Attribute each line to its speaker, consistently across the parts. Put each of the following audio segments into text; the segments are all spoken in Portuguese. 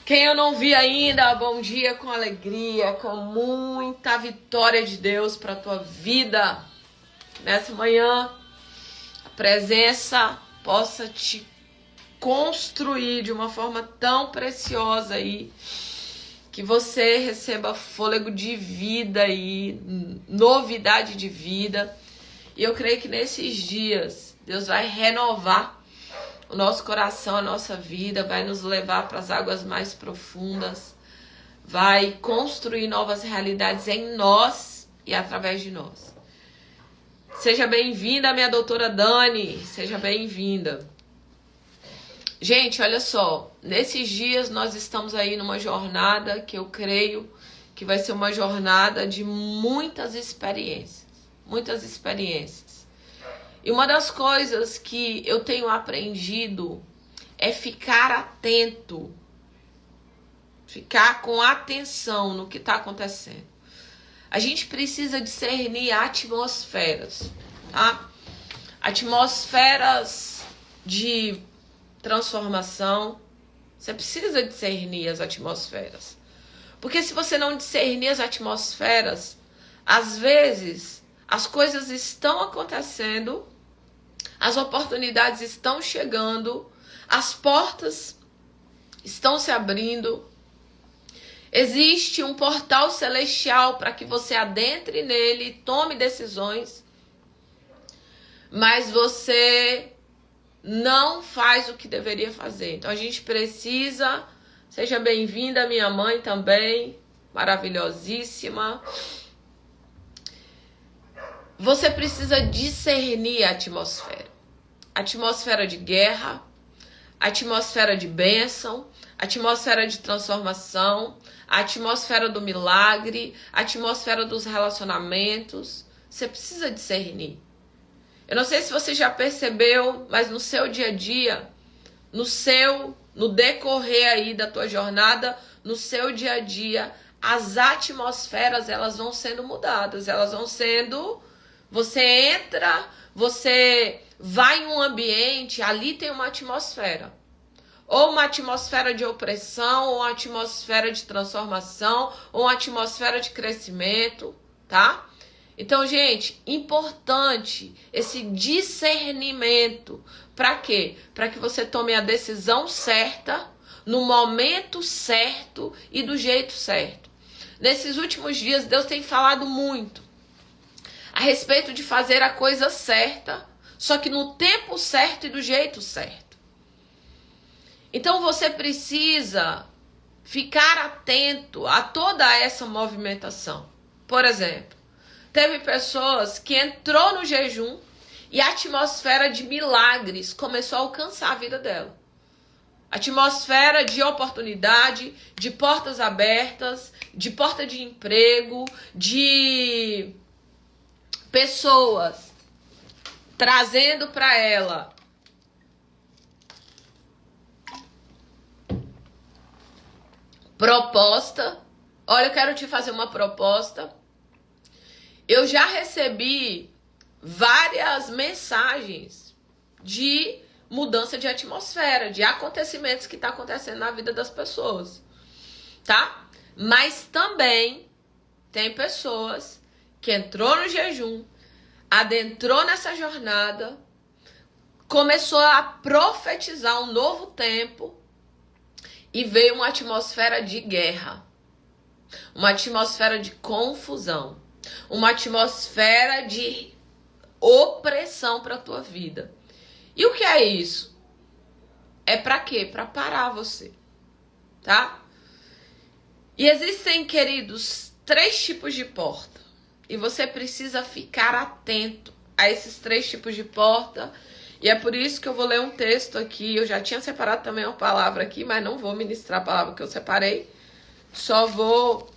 Speaker 1: Quem eu não vi ainda, bom dia com alegria, com muita vitória de Deus para tua vida. Nessa manhã, a presença possa te construir de uma forma tão preciosa aí, que você receba fôlego de vida aí, novidade de vida. E eu creio que nesses dias, Deus vai renovar o nosso coração, a nossa vida, vai nos levar para as águas mais profundas, vai construir novas realidades em nós e através de nós. Seja bem-vinda, minha doutora Dani, seja bem-vinda. Gente, olha só, nesses dias nós estamos aí numa jornada que eu creio que vai ser uma jornada de muitas experiências, muitas experiências. E uma das coisas que eu tenho aprendido é ficar atento, ficar com atenção no que está acontecendo. A gente precisa discernir atmosferas, tá? Atmosferas de transformação. Você precisa discernir as atmosferas. Porque se você não discernir as atmosferas, às vezes as coisas estão acontecendo, as oportunidades estão chegando, as portas estão se abrindo. Existe um portal celestial para que você adentre nele e tome decisões, mas você não faz o que deveria fazer. Então a gente precisa, seja bem-vinda minha mãe também, maravilhosíssima. Você precisa discernir a atmosfera. Atmosfera de guerra, atmosfera de bênção, atmosfera de transformação, atmosfera do milagre, atmosfera dos relacionamentos. Você precisa discernir. Eu não sei se você já percebeu, mas no seu dia a dia, no decorrer aí da tua jornada, no seu dia a dia, as atmosferas elas vão sendo mudadas, elas vão sendo... Você entra, você vai em um ambiente, ali tem uma atmosfera. Ou uma atmosfera de opressão, ou uma atmosfera de transformação, ou uma atmosfera de crescimento, tá? Então, gente, importante esse discernimento. Para quê? Para que você tome a decisão certa, no momento certo e do jeito certo. Nesses últimos dias, Deus tem falado muito a respeito de fazer a coisa certa, só que no tempo certo e do jeito certo. Então você precisa ficar atento a toda essa movimentação. Por exemplo, teve pessoas que entrou no jejum e a atmosfera de milagres começou a alcançar a vida dela. Atmosfera de oportunidade, de portas abertas, de porta de emprego, de pessoas trazendo para ela proposta. Olha, eu quero te fazer uma proposta. Eu já recebi várias mensagens de mudança de atmosfera, de acontecimentos que tá acontecendo na vida das pessoas, tá? Mas também tem pessoas que entrou no jejum, adentrou nessa jornada, começou a profetizar um novo tempo e veio uma atmosfera de guerra, uma atmosfera de confusão, uma atmosfera de opressão para a tua vida. E o que é isso? É para quê? Para parar você, tá? E existem, queridos, 3 tipos de porta. E você precisa ficar atento a esses 3 tipos de porta. E é por isso que eu vou ler um texto aqui. Eu já tinha separado também uma palavra aqui, mas não vou ministrar a palavra que eu separei. Só vou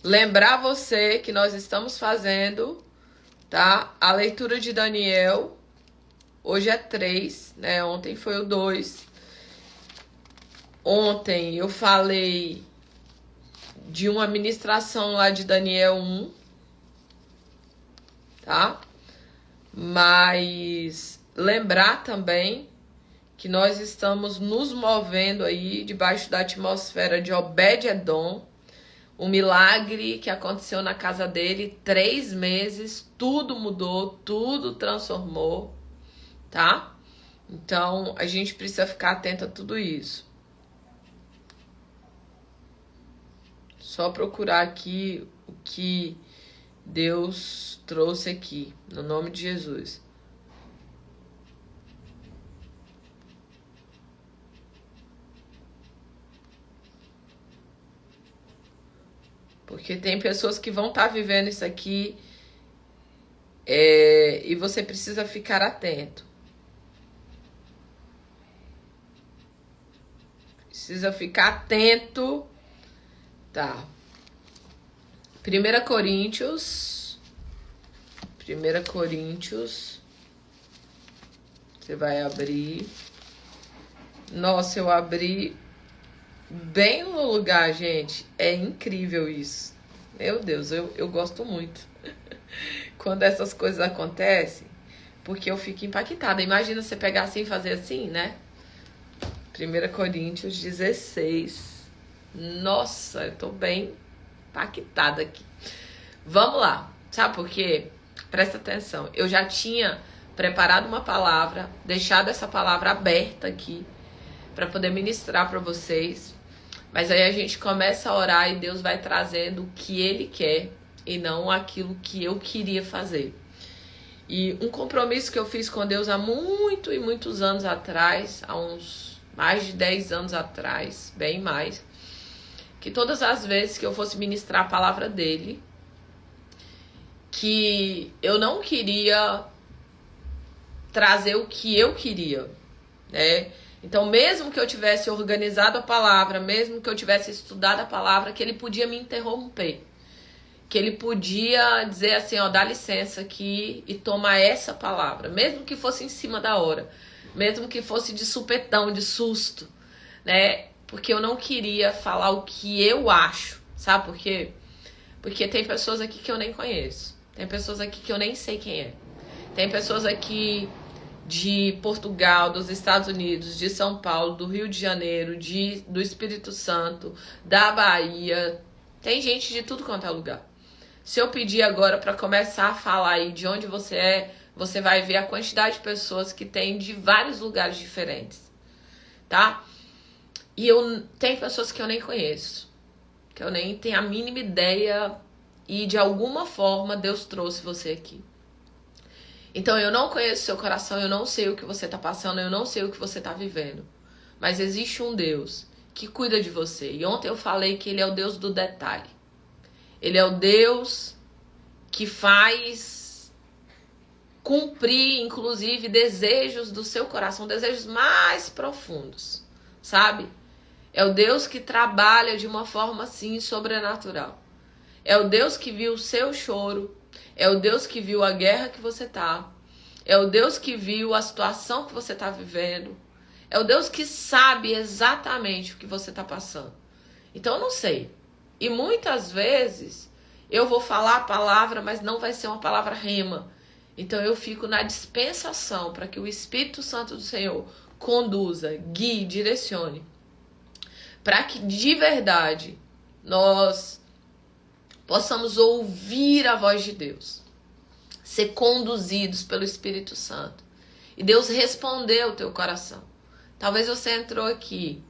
Speaker 1: lembrar você que nós estamos fazendo, tá? A leitura de Daniel. Hoje é 3, né? Ontem foi o 2. Ontem eu falei de uma ministração lá de Daniel 1, tá? Mas lembrar também que nós estamos nos movendo aí debaixo da atmosfera de Obed-Edom, um milagre que aconteceu na casa dele, 3 meses, tudo mudou, tudo transformou, tá? Então, a gente precisa ficar atento a tudo isso. Só procurar aqui o que Deus trouxe aqui, no nome de Jesus. Porque tem pessoas que vão estar vivendo isso aqui e você precisa ficar atento. Precisa ficar atento. Tá. 1 Coríntios. Você vai abrir. Nossa, eu abri bem no lugar, gente. É incrível isso. Meu Deus, eu gosto muito. Quando essas coisas acontecem, porque eu fico impactada. Imagina você pegar assim e fazer assim, né? 1 Coríntios 16. Nossa, eu tô bem impactada aqui. Vamos lá. Sabe por quê? Presta atenção. Eu já tinha preparado uma palavra, deixado essa palavra aberta aqui para poder ministrar para vocês. Mas aí a gente começa a orar e Deus vai trazendo o que Ele quer e não aquilo que eu queria fazer. E um compromisso que eu fiz com Deus há muitos anos atrás, há uns mais de 10 anos atrás, bem mais, que todas as vezes que eu fosse ministrar a palavra dele, que eu não queria trazer o que eu queria, né? Então, mesmo que eu tivesse organizado a palavra, mesmo que eu tivesse estudado a palavra, que ele podia me interromper, que ele podia dizer assim, ó, dá licença aqui e toma essa palavra, mesmo que fosse em cima da hora, mesmo que fosse de supetão, de susto, né? Porque eu não queria falar o que eu acho, sabe por quê? Porque tem pessoas aqui que eu nem conheço. Tem pessoas aqui que eu nem sei quem é. Tem pessoas aqui de Portugal, dos Estados Unidos, de São Paulo, do Rio de Janeiro, do Espírito Santo, da Bahia. Tem gente de tudo quanto é lugar. Se eu pedir agora para começar a falar aí de onde você é, você vai ver a quantidade de pessoas que tem de vários lugares diferentes, tá? E tem pessoas que eu nem conheço, que eu nem tenho a mínima ideia, e de alguma forma Deus trouxe você aqui. Então eu não conheço seu coração, eu não sei o que você está passando, eu não sei o que você está vivendo. Mas existe um Deus que cuida de você. E ontem eu falei que Ele é o Deus do detalhe. Ele é o Deus que faz cumprir, inclusive, desejos do seu coração, desejos mais profundos, sabe? É o Deus que trabalha de uma forma, assim, sobrenatural. É o Deus que viu o seu choro. É o Deus que viu a guerra que você tá. É o Deus que viu a situação que você tá vivendo. É o Deus que sabe exatamente o que você tá passando. Então, eu não sei. E muitas vezes, eu vou falar a palavra, mas não vai ser uma palavra rema. Então, eu fico na dispensação para que o Espírito Santo do Senhor conduza, guie, direcione. Para que de verdade nós possamos ouvir a voz de Deus, ser conduzidos pelo Espírito Santo. E Deus respondeu o teu coração. Talvez você entrou aqui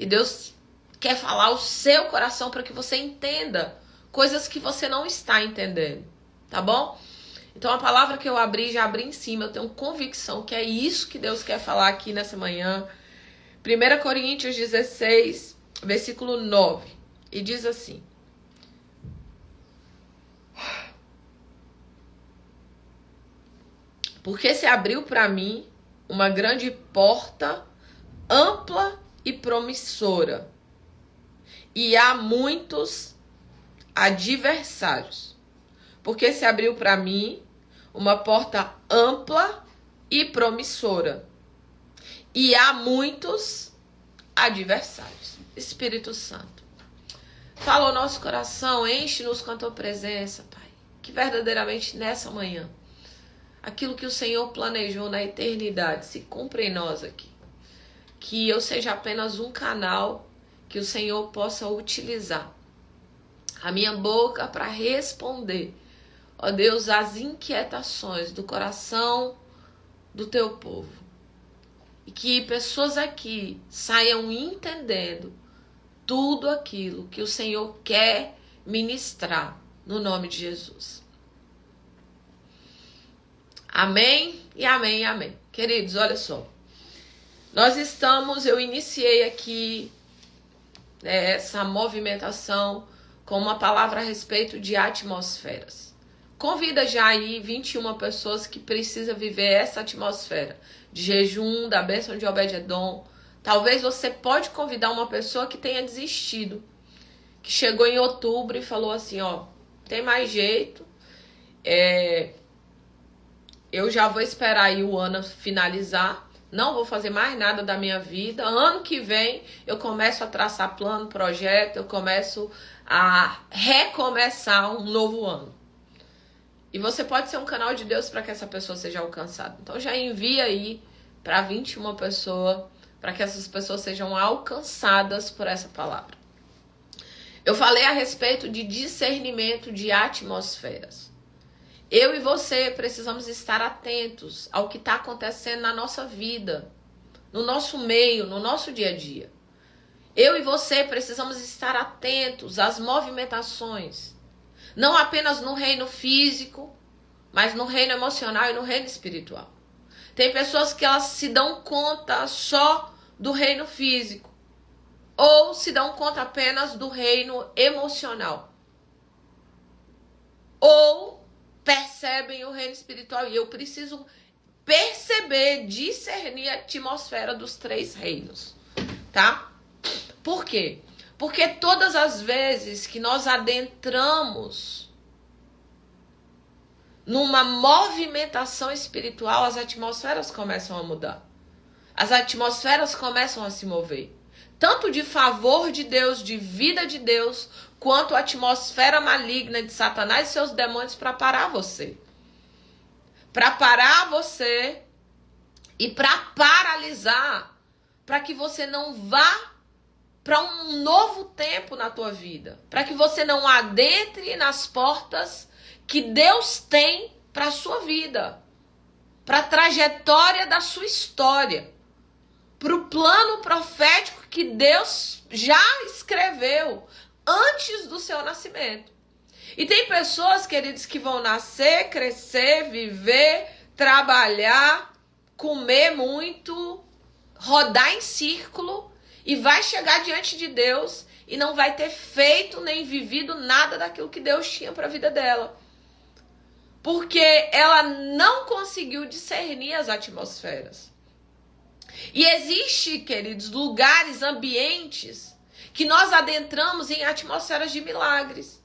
Speaker 1: e Deus quer falar ao seu coração para que você entenda coisas que você não está entendendo, tá bom? Então a palavra que eu abri, já abri em cima, eu tenho convicção que é isso que Deus quer falar aqui nessa manhã. 1 Coríntios 16, versículo 9, e diz assim: porque se abriu para mim uma grande porta ampla e promissora, e há muitos adversários. Porque se abriu para mim uma porta ampla e promissora, e há muitos adversários. Espírito Santo, fala ao nosso coração, enche-nos com a tua presença, Pai. Que verdadeiramente nessa manhã aquilo que o Senhor planejou na eternidade se cumpra em nós aqui. Que eu seja apenas um canal que o Senhor possa utilizar a minha boca para responder, ó Deus, às inquietações do coração do teu povo. E que pessoas aqui saiam entendendo tudo aquilo que o Senhor quer ministrar no nome de Jesus. Amém e amém e amém. Queridos, olha só. Eu iniciei aqui essa movimentação com uma palavra a respeito de atmosferas. Convida já aí 21 pessoas que precisam viver essa atmosfera de jejum, da bênção de Obed-Edom. Talvez você pode convidar uma pessoa que tenha desistido, que chegou em outubro e falou assim, ó, tem mais jeito, eu já vou esperar aí o ano finalizar, não vou fazer mais nada da minha vida, ano que vem eu começo a traçar plano, projeto, eu começo a recomeçar um novo ano. E você pode ser um canal de Deus para que essa pessoa seja alcançada. Então já envia aí para 21 pessoas, para que essas pessoas sejam alcançadas por essa palavra. Eu falei a respeito de discernimento de atmosferas. Eu e você precisamos estar atentos ao que está acontecendo na nossa vida, no nosso meio, no nosso dia a dia. Eu e você precisamos estar atentos às movimentações, não apenas no reino físico, mas no reino emocional e no reino espiritual. Tem pessoas que elas se dão conta só do reino físico, ou se dão conta apenas do reino emocional, ou percebem o reino espiritual. E eu preciso perceber, discernir a atmosfera dos três reinos, tá? Por quê? Porque todas as vezes que nós adentramos numa movimentação espiritual, as atmosferas começam a mudar. As atmosferas começam a se mover. Tanto de favor de Deus, de vida de Deus, quanto a atmosfera maligna de Satanás e seus demônios para parar você. Para parar você e para paralisar, para que você não vá para um novo tempo na tua vida, para que você não adentre nas portas que Deus tem para a sua vida, para a trajetória da sua história, para o plano profético que Deus já escreveu antes do seu nascimento. E tem pessoas, queridos, que vão nascer, crescer, viver, trabalhar, comer muito, rodar em círculo, e vai chegar diante de Deus e não vai ter feito nem vivido nada daquilo que Deus tinha para a vida dela. Porque ela não conseguiu discernir as atmosferas. E existe, queridos, lugares, ambientes que nós adentramos em atmosferas de milagres.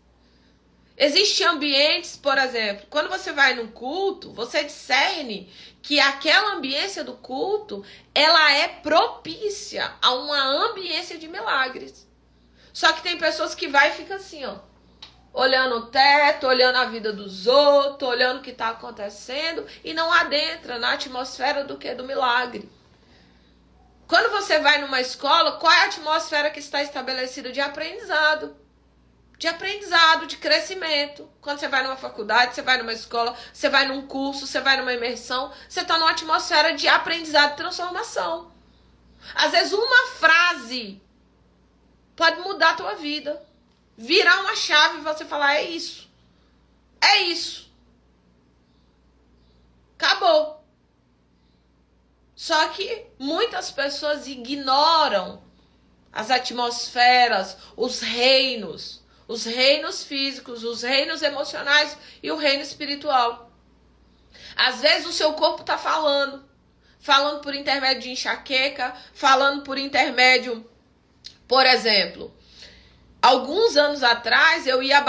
Speaker 1: Existem ambientes, por exemplo, quando você vai num culto, você discerne que aquela ambiência do culto, ela é propícia a uma ambiência de milagres. Só que tem pessoas que vai e fica assim, ó, olhando o teto, olhando a vida dos outros, olhando o que está acontecendo e não adentra na atmosfera do milagre. Quando você vai numa escola, qual é a atmosfera que está estabelecida de aprendizado? De aprendizado, de crescimento. Quando você vai numa faculdade, você vai numa escola, você vai num curso, você vai numa imersão, você está numa atmosfera de aprendizado e transformação. Às vezes uma frase pode mudar a tua vida. Virar uma chave e você falar, é isso. É isso. Acabou. Só que muitas pessoas ignoram as atmosferas, os reinos físicos, os reinos emocionais e o reino espiritual. Às vezes o seu corpo está falando por intermédio de enxaqueca, falando por intermédio, por exemplo, alguns anos atrás eu ia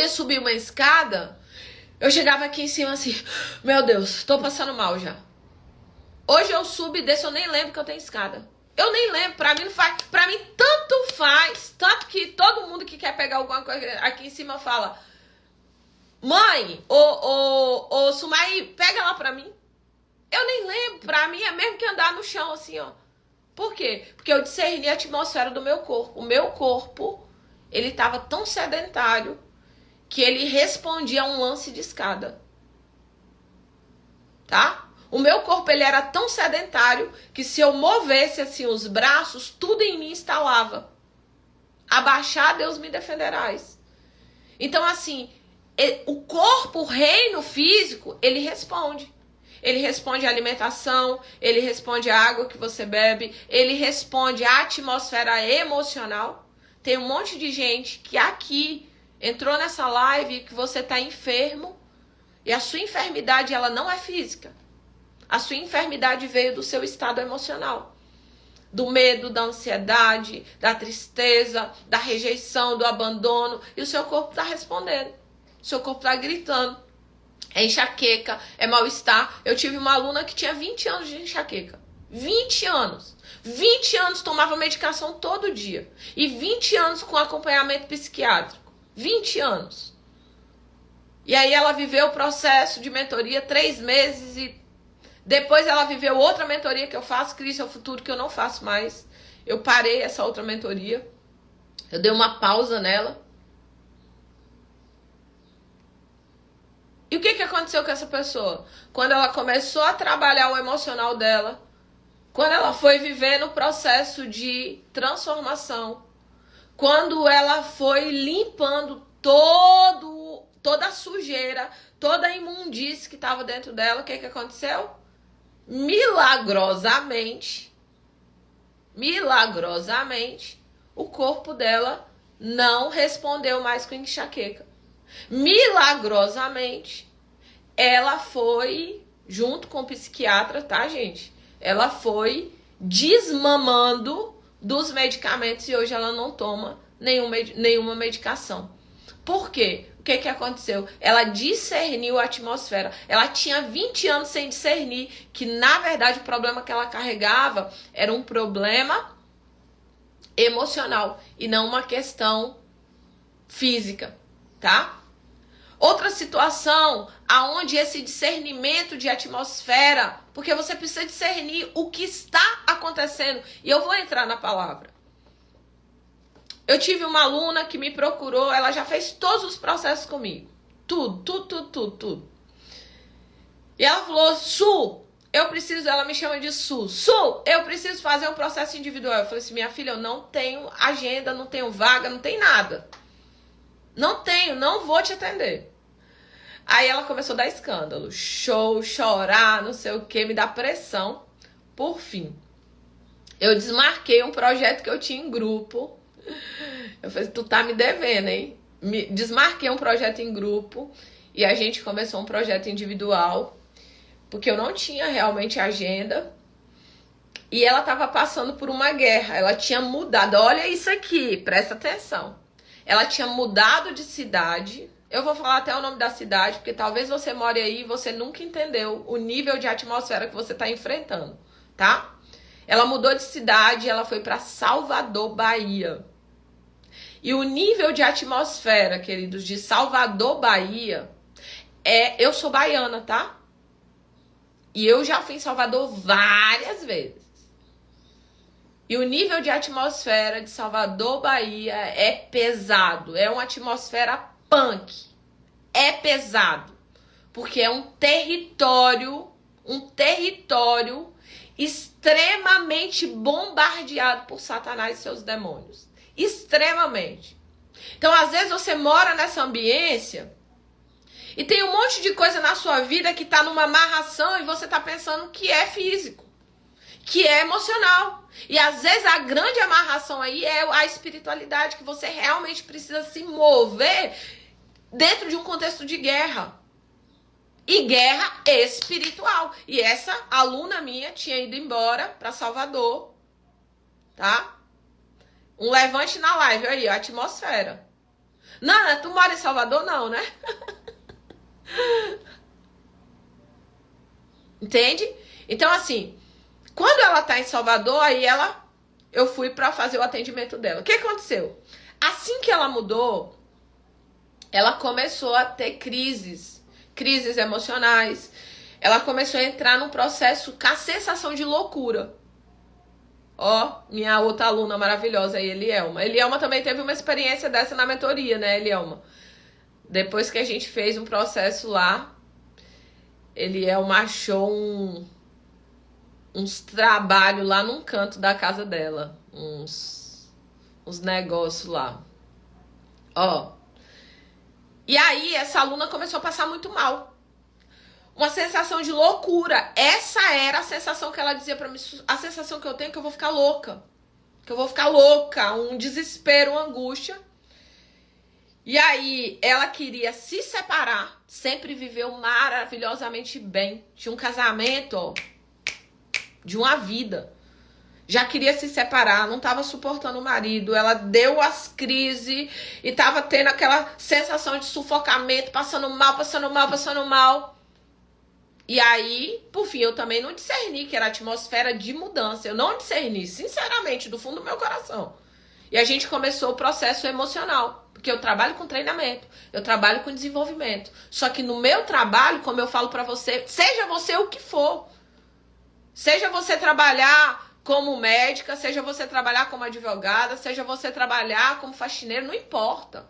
Speaker 1: subir uma escada, eu chegava aqui em cima assim, meu Deus, estou passando mal já. Hoje eu subo e desço, eu nem lembro que eu tenho escada. Eu nem lembro, pra mim não faz, pra mim tanto faz, tanto que todo mundo que quer pegar alguma coisa aqui em cima fala, Mãe, Sumai, pega ela pra mim. Eu nem lembro, pra mim é mesmo que andar no chão assim, ó. Por quê? Porque eu discerni a atmosfera do meu corpo. O meu corpo, ele tava tão sedentário que ele respondia a um lance de escada. Tá? O meu corpo, ele era tão sedentário que se eu movesse assim os braços, tudo em mim estalava. Abaixar, Deus me defenderás. Então assim, o corpo, o reino físico, ele responde. Ele responde à alimentação, ele responde à água que você bebe, ele responde à atmosfera emocional. Tem um monte de gente que aqui entrou nessa live que você está enfermo e a sua enfermidade ela não é física. A sua enfermidade veio do seu estado emocional. Do medo, da ansiedade, da tristeza, da rejeição, do abandono. E o seu corpo está respondendo. O seu corpo está gritando. É enxaqueca, é mal-estar. Eu tive uma aluna que tinha 20 anos de enxaqueca. 20 anos. 20 anos tomava medicação todo dia. E 20 anos com acompanhamento psiquiátrico. 20 anos. E aí ela viveu o processo de mentoria 3 meses e depois ela viveu outra mentoria que eu faço, Cris é o Futuro, que eu não faço mais. Eu parei essa outra mentoria. Eu dei uma pausa nela. E o que aconteceu com essa pessoa? Quando ela começou a trabalhar o emocional dela, quando ela foi viver no processo de transformação, quando ela foi limpando toda a sujeira, toda a imundície que estava dentro dela, o que aconteceu? Milagrosamente, o corpo dela não respondeu mais com enxaqueca. Milagrosamente, ela foi, junto com o psiquiatra, tá, gente? Ela foi desmamando dos medicamentos e hoje ela não toma nenhuma medicação. Por quê? O que aconteceu? Ela discerniu a atmosfera. Ela tinha 20 anos sem discernir que, na verdade, o problema que ela carregava era um problema emocional e não uma questão física, tá? Outra situação aonde esse discernimento de atmosfera, porque você precisa discernir o que está acontecendo. E eu vou entrar na palavra. Eu tive uma aluna que me procurou, ela já fez todos os processos comigo. Tudo. E ela falou, Su, eu preciso, ela me chama de Su, eu preciso fazer um processo individual. Eu falei assim, minha filha, eu não tenho agenda, não tenho vaga, não tenho nada. Não vou te atender. Aí ela começou a dar escândalo, chorar, não sei o que, me dar pressão. Por fim, eu desmarquei um projeto que eu tinha em grupo. Eu falei, tu tá me devendo, hein? Desmarquei um projeto em grupo e a gente começou um projeto individual, porque eu não tinha realmente agenda. E ela tava passando por uma guerra, ela tinha mudado. Olha isso aqui, presta atenção. Ela tinha mudado de cidade. Eu vou falar até o nome da cidade, porque talvez você more aí e você nunca entendeu o nível de atmosfera que você está enfrentando, tá? Ela mudou de cidade, ela foi para Salvador, Bahia. E o nível de atmosfera, queridos, de Salvador, Bahia, eu sou baiana, tá? E eu já fui em Salvador várias vezes. E o nível de atmosfera de Salvador, Bahia é pesado. É uma atmosfera punk. É pesado. Porque é um território extremamente bombardeado por Satanás e seus demônios. Extremamente. Então, às vezes, você mora nessa ambiência e tem um monte de coisa na sua vida que está numa amarração e você está pensando que é físico, que é emocional. E às vezes a grande amarração aí é a espiritualidade, que você realmente precisa se mover dentro de um contexto de guerra. E guerra espiritual. E essa aluna minha tinha ido embora para Salvador, tá? Um levante na live aí, a atmosfera. Nana, tu mora em Salvador? Não, né? Entende? Então, assim, quando ela tá em Salvador, aí eu fui pra fazer o atendimento dela. O que aconteceu? Assim que ela mudou, ela começou a ter crises emocionais. Ela começou a entrar num processo com a sensação de loucura. Ó, minha outra aluna maravilhosa aí, Elielma. Elielma também teve uma experiência dessa na mentoria, né, Elielma? Depois que a gente fez um processo lá, Elielma achou uns trabalhos lá num canto da casa dela. Uns negócios lá. Ó. E aí, essa aluna começou a passar muito mal. Uma sensação de loucura. Essa era a sensação que ela dizia pra mim. A sensação que eu tenho é que eu vou ficar louca. Que eu vou ficar louca. Um desespero, uma angústia. E aí, ela queria se separar. Sempre viveu maravilhosamente bem. Tinha um casamento, ó, de uma vida. Já queria se separar, não estava suportando o marido. Ela deu as crises e estava tendo aquela sensação de sufocamento, passando mal, passando mal, passando mal. E aí, por fim, eu também não discerni que era atmosfera de mudança. Eu não discerni, sinceramente, do fundo do meu coração. E a gente começou o processo emocional. Porque eu trabalho com treinamento, eu trabalho com desenvolvimento. Só que no meu trabalho, como eu falo pra você, seja você o que for. Seja você trabalhar como médica, seja você trabalhar como advogada, seja você trabalhar como faxineiro, não importa.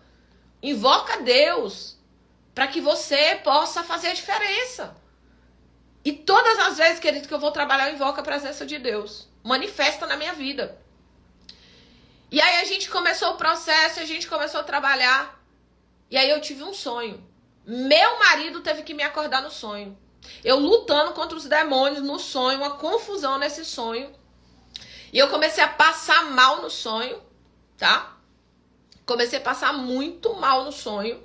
Speaker 1: Invoca Deus para que você possa fazer a diferença. E todas as vezes, querido, que eu vou trabalhar, eu invoco a presença de Deus. Manifesta na minha vida. E aí a gente começou o processo, a gente começou a trabalhar. E aí eu tive um sonho. Meu marido teve que me acordar no sonho. Eu lutando contra os demônios no sonho, uma confusão nesse sonho. E eu comecei a passar mal no sonho, tá? Comecei a passar muito mal no sonho.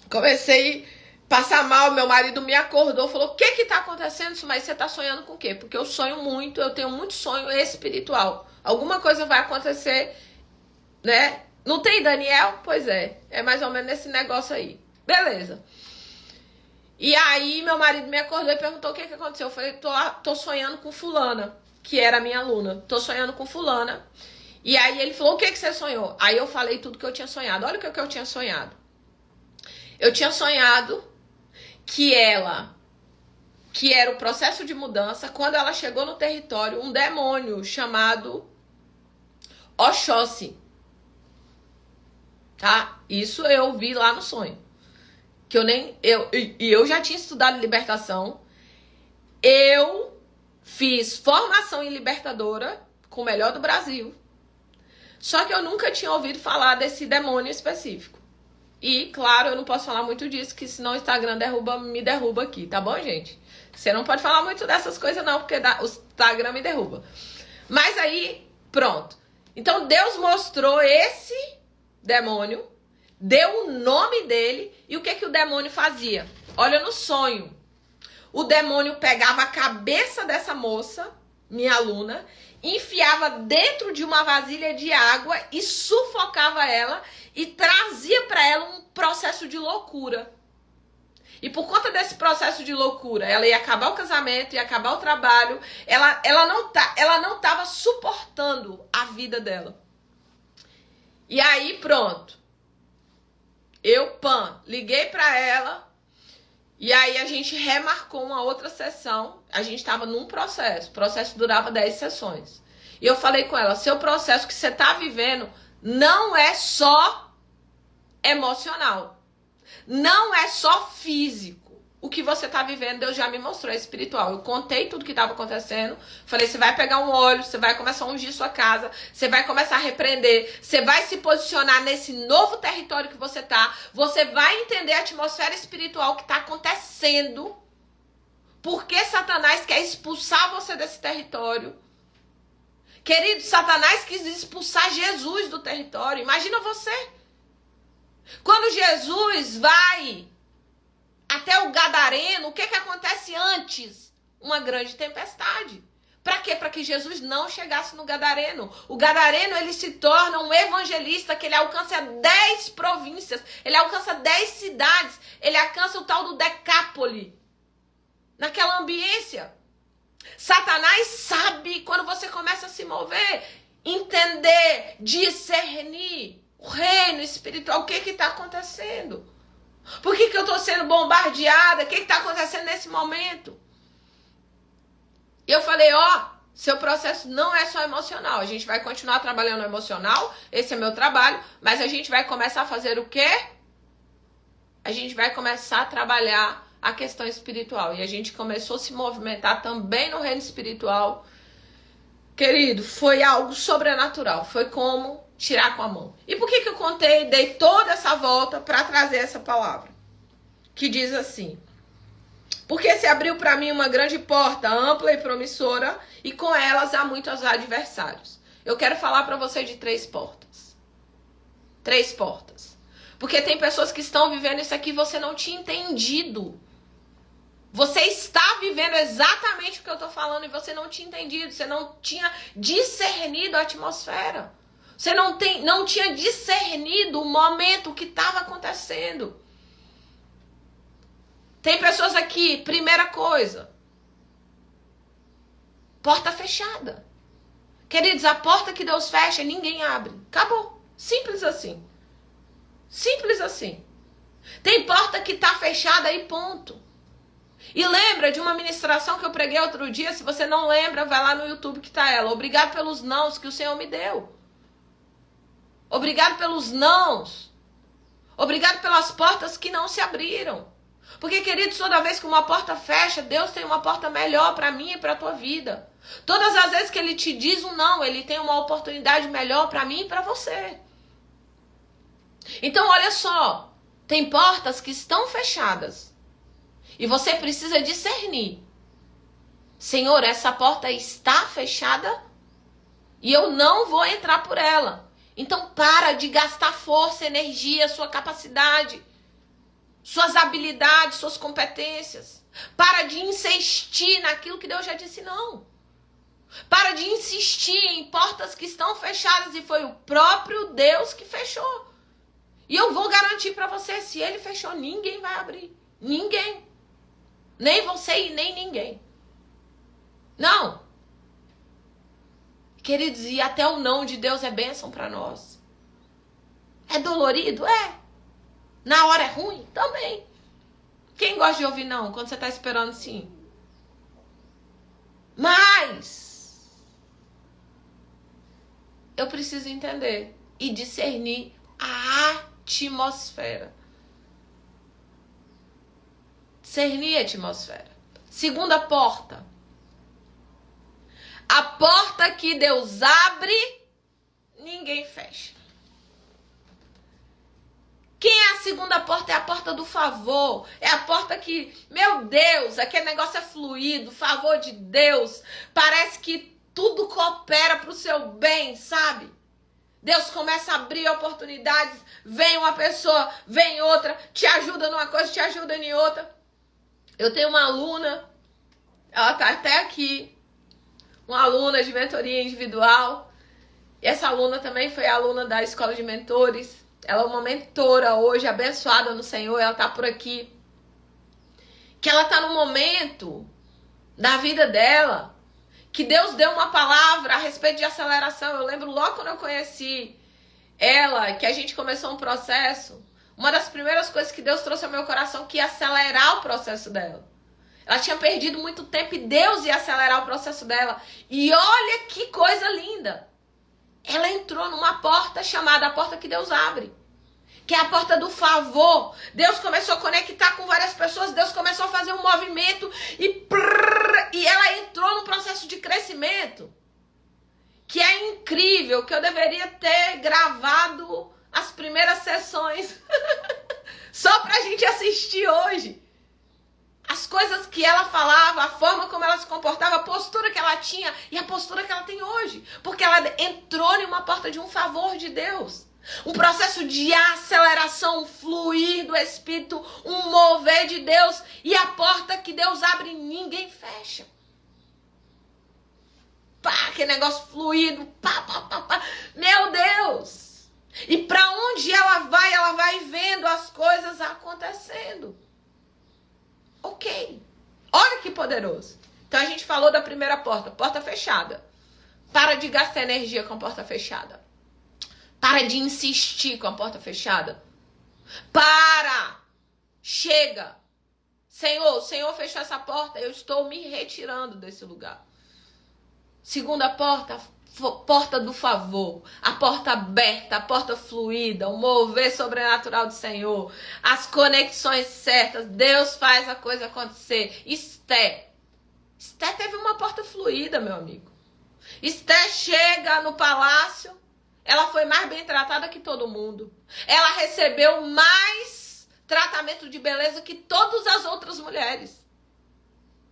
Speaker 1: Comecei a passar mal, meu marido me acordou, falou, o que tá acontecendo? Mas você tá sonhando com o quê? Porque eu sonho muito, eu tenho muito sonho espiritual. Alguma coisa vai acontecer, né? Não tem Daniel? Pois é, é mais ou menos esse negócio aí. Beleza. E aí meu marido me acordou e perguntou o que aconteceu. Eu falei, tô sonhando com fulana, que era a minha aluna. Tô sonhando com fulana. E aí ele falou, o que você sonhou? Aí eu falei tudo que eu tinha sonhado. Olha o que eu tinha sonhado. Eu tinha sonhado que ela, que era o processo de mudança, quando ela chegou no território, um demônio chamado Oxóssi. Tá? Isso eu vi lá no sonho. Que eu já tinha estudado libertação. Eu fiz formação em libertadora com o melhor do Brasil. Só que eu nunca tinha ouvido falar desse demônio específico. E, claro, eu não posso falar muito disso, que senão o Instagram me derruba aqui, tá bom, gente? Você não pode falar muito dessas coisas não, porque o Instagram me derruba. Mas aí, pronto. Então, Deus mostrou esse demônio, deu o nome dele, e o que o demônio fazia? Olha no sonho. O demônio pegava a cabeça dessa moça, minha aluna, enfiava dentro de uma vasilha de água e sufocava ela e trazia para ela um processo de loucura. E por conta desse processo de loucura, ela ia acabar o casamento, ia acabar o trabalho, ela não estava suportando a vida dela. E aí, pronto. Eu, liguei para ela. E aí a gente remarcou uma outra sessão. A gente estava num processo. O processo durava 10 sessões. E eu falei com ela, seu processo que você está vivendo não é só emocional. Não é só físico. O que você está vivendo, Deus já me mostrou, é espiritual. Eu contei tudo que estava acontecendo. Falei, você vai pegar um óleo, você vai começar a ungir sua casa, você vai começar a repreender, você vai se posicionar nesse novo território que você está, você vai entender a atmosfera espiritual que está acontecendo, porque Satanás quer expulsar você desse território. Querido, Satanás quis expulsar Jesus do território. Imagina você. Quando Jesus vai até o Gadareno, o que acontece antes? Uma grande tempestade. Para quê? Para que Jesus não chegasse no Gadareno. O Gadareno, ele se torna um evangelista, que ele alcança 10 províncias, ele alcança 10 cidades, ele alcança o tal do Decápole, naquela ambiência. Satanás sabe quando você começa a se mover, entender, discernir O reino espiritual, o que está acontecendo? Por que eu estou sendo bombardeada? O que está acontecendo nesse momento? E eu falei, seu processo não é só emocional. A gente vai continuar trabalhando no emocional, esse é meu trabalho, mas a gente vai começar a fazer o quê? A gente vai começar a trabalhar a questão espiritual. E a gente começou a se movimentar também no reino espiritual. Querido, foi algo sobrenatural. Foi como tirar com a mão. E por que eu contei, dei toda essa volta para trazer essa palavra? Que diz assim: porque se abriu para mim uma grande porta, ampla e promissora, e com elas há muitos adversários. Eu quero falar para você de 3 portas. 3 portas. Porque tem pessoas que estão vivendo isso aqui e você não tinha entendido. Você está vivendo exatamente o que eu estou falando e você não tinha entendido. Você não tinha discernido a atmosfera. Você não tinha discernido o momento que estava acontecendo. Tem pessoas aqui, primeira coisa, porta fechada. Queridos, a porta que Deus fecha, ninguém abre. Acabou. Simples assim. Simples assim. Tem porta que está fechada e ponto. E lembra de uma ministração que eu preguei outro dia? Se você não lembra, vai lá no YouTube que está ela. Obrigado pelos nãos que o Senhor me deu. Obrigado pelos nãos. Obrigado pelas portas que não se abriram. Porque, queridos, toda vez que uma porta fecha, Deus tem uma porta melhor para mim e para a tua vida. Todas as vezes que Ele te diz um não, Ele tem uma oportunidade melhor para mim e para você. Então, olha só. Tem portas que estão fechadas. E você precisa discernir. Senhor, essa porta está fechada e eu não vou entrar por ela. Então, para de gastar força, energia, sua capacidade, suas habilidades, suas competências. Para de insistir naquilo que Deus já disse não. Para de insistir em portas que estão fechadas e foi o próprio Deus que fechou. E eu vou garantir para você, se Ele fechou, ninguém vai abrir. Ninguém. Nem você e nem ninguém. Não. Queridos, e até o não de Deus é bênção para nós. É dolorido? É. Na hora é ruim? Também. Quem gosta de ouvir não quando você está esperando sim? Mas eu preciso entender e discernir a atmosfera. Discernir a atmosfera. Segunda porta. A porta que Deus abre, ninguém fecha. Quem é a segunda porta? É a porta do favor. É a porta que, meu Deus, aquele negócio é fluido, favor de Deus. Parece que tudo coopera para o seu bem, sabe? Deus começa a abrir oportunidades. Vem uma pessoa, vem outra, te ajuda numa coisa, te ajuda em outra. Eu tenho uma aluna, ela está até aqui, uma aluna de mentoria individual. E essa aluna também foi aluna da Escola de Mentores. Ela é uma mentora hoje, abençoada no Senhor, ela está por aqui. Que ela está num momento da vida dela, que Deus deu uma palavra a respeito de aceleração. Eu lembro logo quando eu conheci ela, que a gente começou um processo. Uma das primeiras coisas que Deus trouxe ao meu coração, que ia acelerar o processo dela. Ela tinha perdido muito tempo e Deus ia acelerar o processo dela. E olha que coisa linda. Ela entrou numa porta chamada a porta que Deus abre. Que é a porta do favor. Deus começou a conectar com várias pessoas. Deus começou a fazer um movimento. E ela entrou num processo de crescimento. Que é incrível. Que eu deveria ter gravado as primeiras sessões. Só pra gente assistir hoje. As coisas que ela falava, a forma como ela se comportava, a postura que ela tinha e a postura que ela tem hoje. Porque ela entrou em uma porta de um favor de Deus. Um processo de aceleração, um fluir do Espírito, um mover de Deus. E a porta que Deus abre, ninguém fecha. Pá, aquele negócio fluido. Pá, pá, pá, pá. Meu Deus! E para onde ela vai vendo as coisas acontecendo. Ok. Olha que poderoso. Então a gente falou da primeira porta. Porta fechada. Para de gastar energia com porta fechada. Para de insistir com a porta fechada. Para! Chega! Senhor, o Senhor fechou essa porta, eu estou me retirando desse lugar. Segunda porta, porta do favor, a porta aberta, a porta fluida, o mover sobrenatural do Senhor, as conexões certas, Deus faz a coisa acontecer. Esté teve uma porta fluida, meu amigo. Esté chega no palácio, ela foi mais bem tratada que todo mundo. Ela recebeu mais tratamento de beleza que todas as outras mulheres.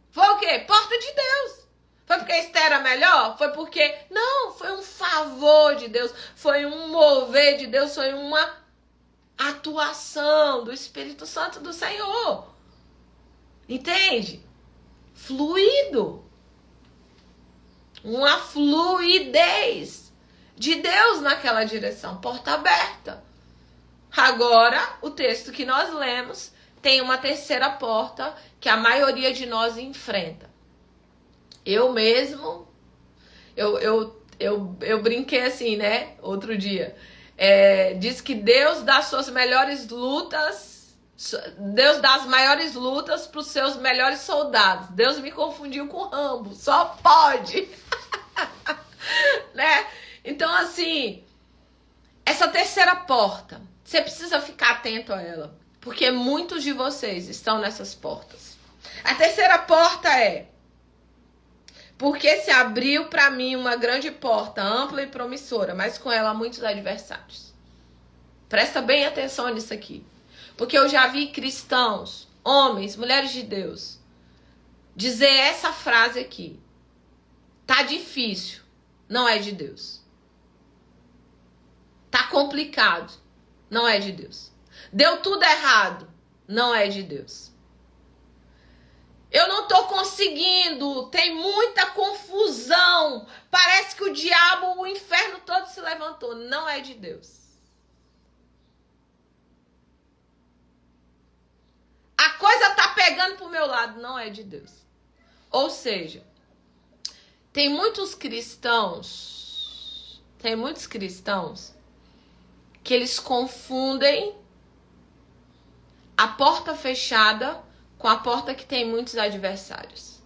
Speaker 1: Foi o quê? Porta de Deus. Foi porque Esther era melhor? Foi porque... Não, foi um favor de Deus. Foi um mover de Deus. Foi uma atuação do Espírito Santo do Senhor. Entende? Fluido. Uma fluidez de Deus naquela direção. Porta aberta. Agora, o texto que nós lemos tem uma terceira porta que a maioria de nós enfrenta. Eu mesmo, eu brinquei assim, né? Outro dia. Diz que Deus dá suas melhores lutas, Deus dá as maiores lutas para os seus melhores soldados. Deus me confundiu com Rambo, só pode. Né? Então, assim, essa terceira porta, você precisa ficar atento a ela, porque muitos de vocês estão nessas portas. A terceira porta é: porque se abriu para mim uma grande porta, ampla e promissora, mas com ela muitos adversários. Presta bem atenção nisso aqui. Porque eu já vi cristãos, homens, mulheres de Deus, dizer essa frase aqui: tá difícil, não é de Deus. Tá complicado, não é de Deus. Deu tudo errado, não é de Deus. Eu não tô conseguindo, tem muita confusão. Parece que o diabo, o inferno todo se levantou. Não é de Deus. A coisa tá pegando pro meu lado, não é de Deus. Ou seja, tem muitos cristãos que eles confundem a porta fechada com a porta que tem muitos adversários.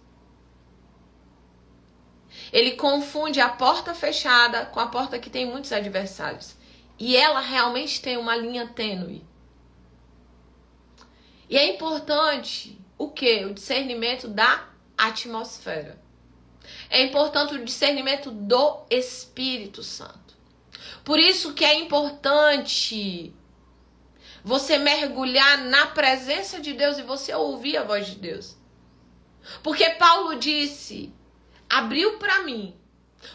Speaker 1: Ele confunde a porta fechada com a porta que tem muitos adversários. E ela realmente tem uma linha tênue. E é importante o quê? O discernimento da atmosfera. É importante o discernimento do Espírito Santo. Por isso que é importante você mergulhar na presença de Deus e você ouvir a voz de Deus. Porque Paulo disse: abriu para mim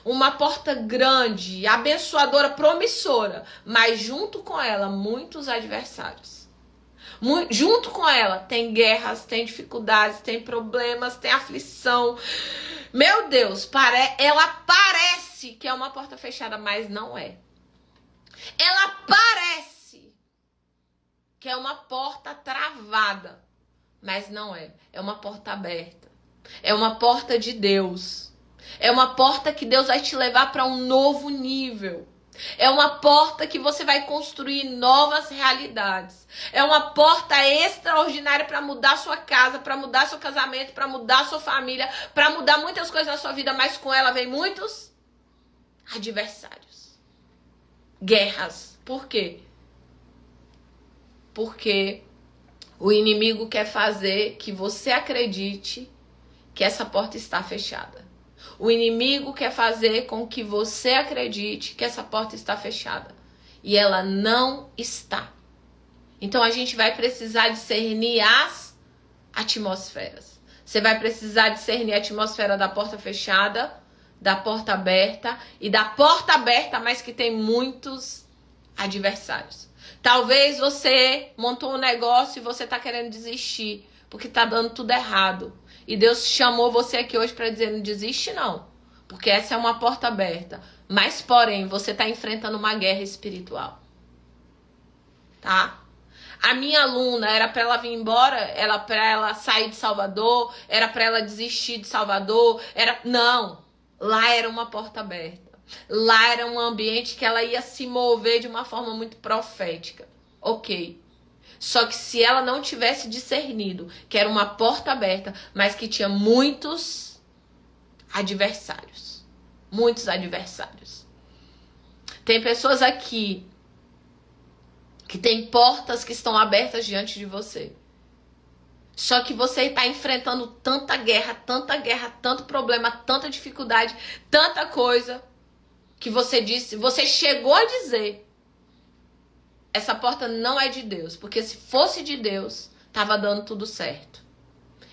Speaker 1: uma porta grande, abençoadora, promissora, mas junto com ela muitos adversários. Junto com ela tem guerras, tem dificuldades, tem problemas, tem aflição. Meu Deus, ela parece que é uma porta fechada, mas não é. Ela parece que é uma porta travada, mas não é. É uma porta aberta. É uma porta de Deus. É uma porta que Deus vai te levar para um novo nível. É uma porta que você vai construir novas realidades. É uma porta extraordinária para mudar sua casa, para mudar seu casamento, para mudar sua família, para mudar muitas coisas na sua vida, mas com ela vem muitos adversários. Guerras. Por quê? Porque o inimigo quer fazer que você acredite que essa porta está fechada. O inimigo quer fazer com que você acredite que essa porta está fechada. E ela não está. Então a gente vai precisar discernir as atmosferas. Você vai precisar discernir a atmosfera da porta fechada, da porta aberta e da porta aberta, mas que tem muitos adversários. Talvez você montou um negócio e você está querendo desistir, porque está dando tudo errado. E Deus chamou você aqui hoje para dizer: não desiste não, porque essa é uma porta aberta. Mas, porém, você está enfrentando uma guerra espiritual. Tá? A minha aluna, era para ela vir embora? Era para ela sair de Salvador? Era para ela desistir de Salvador? Não, lá era uma porta aberta. Lá era um ambiente que ela ia se mover de uma forma muito profética. Ok. Só que se ela não tivesse discernido que era uma porta aberta, mas que tinha muitos adversários. Muitos adversários. Tem pessoas aqui que tem portas que estão abertas diante de você. Só que você está enfrentando tanta guerra, tanto problema, tanta dificuldade, tanta coisa, que você chegou a dizer, essa porta não é de Deus, porque se fosse de Deus, estava dando tudo certo.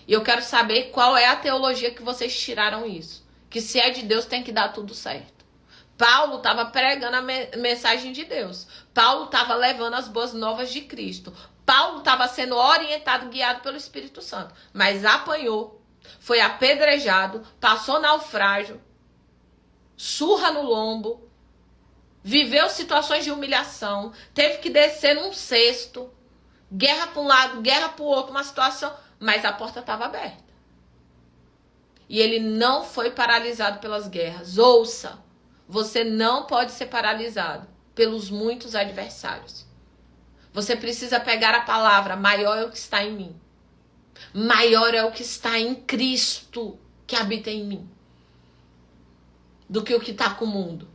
Speaker 1: E eu quero saber qual é a teologia que vocês tiraram isso. Que se é de Deus, tem que dar tudo certo. Paulo estava pregando a mensagem de Deus. Paulo estava levando as boas novas de Cristo. Paulo estava sendo orientado, guiado pelo Espírito Santo. Mas apanhou, foi apedrejado, passou naufrágio, surra no lombo, viveu situações de humilhação, teve que descer num cesto, guerra para um lado, guerra para o outro, uma situação, mas a porta estava aberta. E ele não foi paralisado pelas guerras. Ouça, você não pode ser paralisado pelos muitos adversários. Você precisa pegar a palavra, maior é o que está em mim. Maior é o que está em Cristo que habita em mim, do que o que está com o mundo.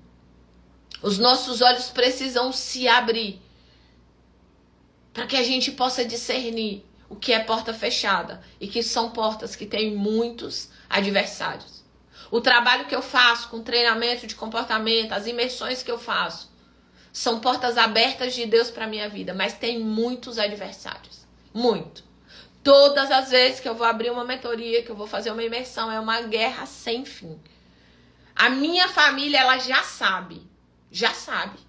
Speaker 1: Os nossos olhos precisam se abrir para que a gente possa discernir o que é porta fechada e que são portas que têm muitos adversários. O trabalho que eu faço com treinamento de comportamento, as imersões que eu faço, são portas abertas de Deus para a minha vida, mas tem muitos adversários. Muito. Todas as vezes que eu vou abrir uma mentoria, que eu vou fazer uma imersão, é uma guerra sem fim. A minha família, ela já sabe. Já sabe.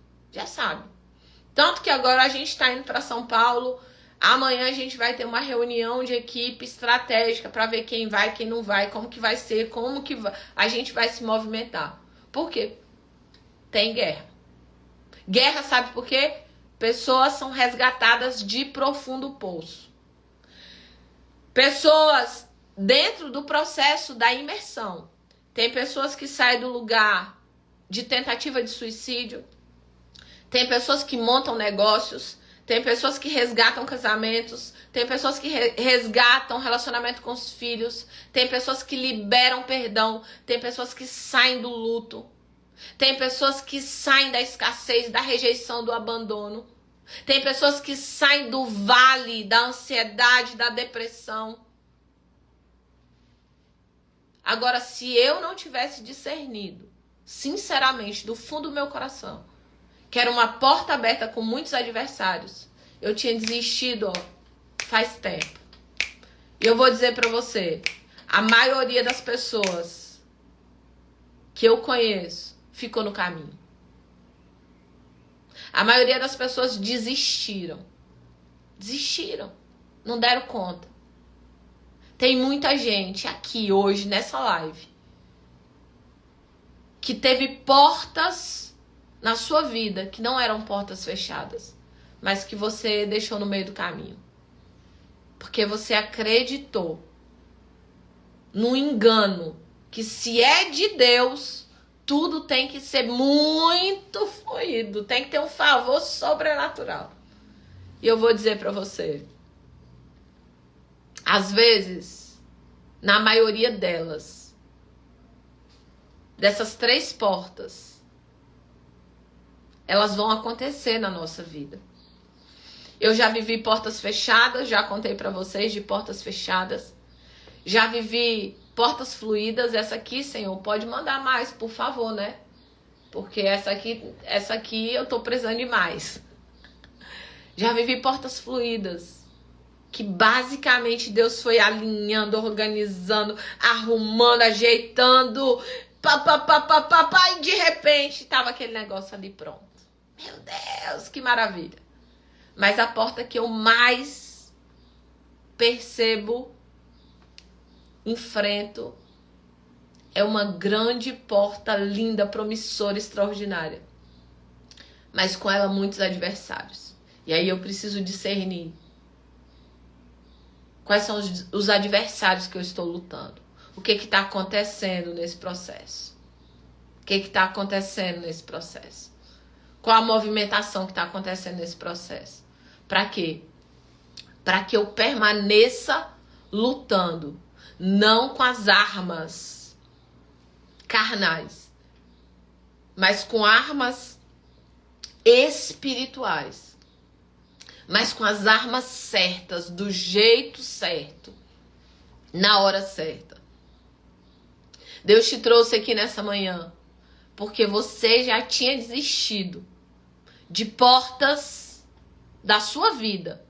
Speaker 1: Tanto que agora a gente está indo para São Paulo. Amanhã a gente vai ter uma reunião de equipe estratégica para ver quem vai, quem não vai, como que vai ser, a gente vai se movimentar. Por quê? Tem guerra. Guerra, sabe por quê? Pessoas são resgatadas de profundo poço. Pessoas dentro do processo da imersão. Tem pessoas que saem do lugar de tentativa de suicídio. Tem pessoas que montam negócios. Tem pessoas que resgatam casamentos. Tem pessoas que resgatam relacionamento com os filhos. Tem pessoas que liberam perdão. Tem pessoas que saem do luto. Tem pessoas que saem da escassez, da rejeição, do abandono. Tem pessoas que saem do vale da ansiedade, da depressão. Agora, se eu não tivesse discernido, sinceramente, do fundo do meu coração, que era uma porta aberta com muitos adversários, eu tinha desistido, faz tempo. E eu vou dizer pra você, a maioria das pessoas que eu conheço ficou no caminho. A maioria das pessoas desistiram. Não deram conta. Tem muita gente aqui hoje, nessa live, que teve portas na sua vida que não eram portas fechadas, mas que você deixou no meio do caminho. Porque você acreditou no engano que se é de Deus, tudo tem que ser muito fluido, tem que ter um favor sobrenatural. E eu vou dizer pra você, às vezes, na maioria delas, dessas 3 portas, elas vão acontecer na nossa vida. Eu já vivi portas fechadas, já contei pra vocês de portas fechadas. Já vivi portas fluídas. Essa aqui, Senhor, pode mandar mais, por favor, né? Porque essa aqui eu tô precisando de mais. Já vivi portas fluídas, que basicamente Deus foi alinhando, organizando, arrumando, ajeitando, e de repente tava aquele negócio ali pronto. Meu Deus, que maravilha. Mas a porta que eu mais percebo, enfrento, é uma grande porta linda, promissora, extraordinária. Mas com ela muitos adversários. E aí eu preciso discernir quais são os adversários que eu estou lutando. O que está acontecendo nesse processo. O que está acontecendo nesse processo? Qual a movimentação que está acontecendo nesse processo? Para quê? Para que eu permaneça lutando, não com as armas carnais, mas com armas espirituais, mas com as armas certas, do jeito certo, na hora certa. Deus te trouxe aqui nessa manhã porque você já tinha desistido de portas da sua vida.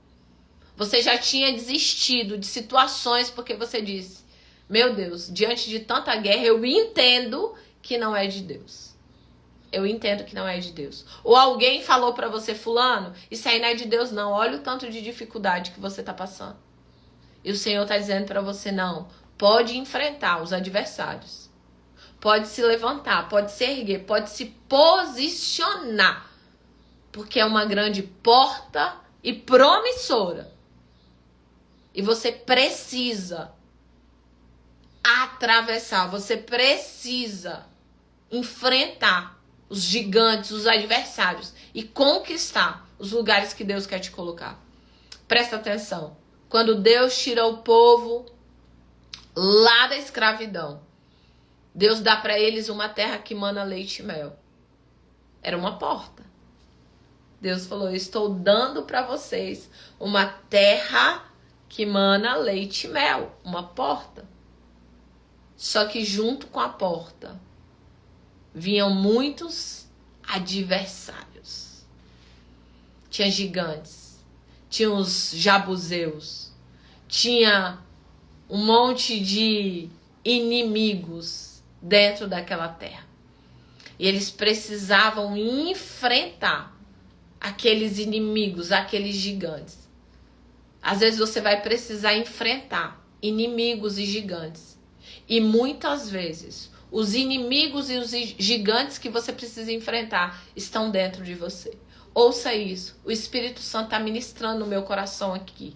Speaker 1: Você já tinha desistido de situações porque você disse: meu Deus, diante de tanta guerra, eu entendo que não é de Deus. Eu entendo que não é de Deus. Ou alguém falou pra você: fulano, isso aí não é de Deus não. Olha o tanto de dificuldade que você tá passando. E o Senhor tá dizendo pra você: não, pode enfrentar os adversários. Pode se levantar, pode se erguer, pode se posicionar. Porque é uma grande porta e promissora. E você precisa atravessar, você precisa enfrentar os gigantes, os adversários e conquistar os lugares que Deus quer te colocar. Presta atenção. Quando Deus tira o povo lá da escravidão, Deus dá para eles uma terra que mana leite e mel. Era uma porta. Deus falou: eu estou dando para vocês uma terra que mana leite e mel. Uma porta. Só que junto com a porta vinham muitos adversários. Tinha gigantes, tinha os jabuseus, tinha um monte de inimigos dentro daquela terra. E eles precisavam enfrentar aqueles inimigos, aqueles gigantes. Às vezes você vai precisar enfrentar inimigos e gigantes. E muitas vezes os inimigos e os gigantes que você precisa enfrentar estão dentro de você. Ouça isso. O Espírito Santo está ministrando no meu coração aqui.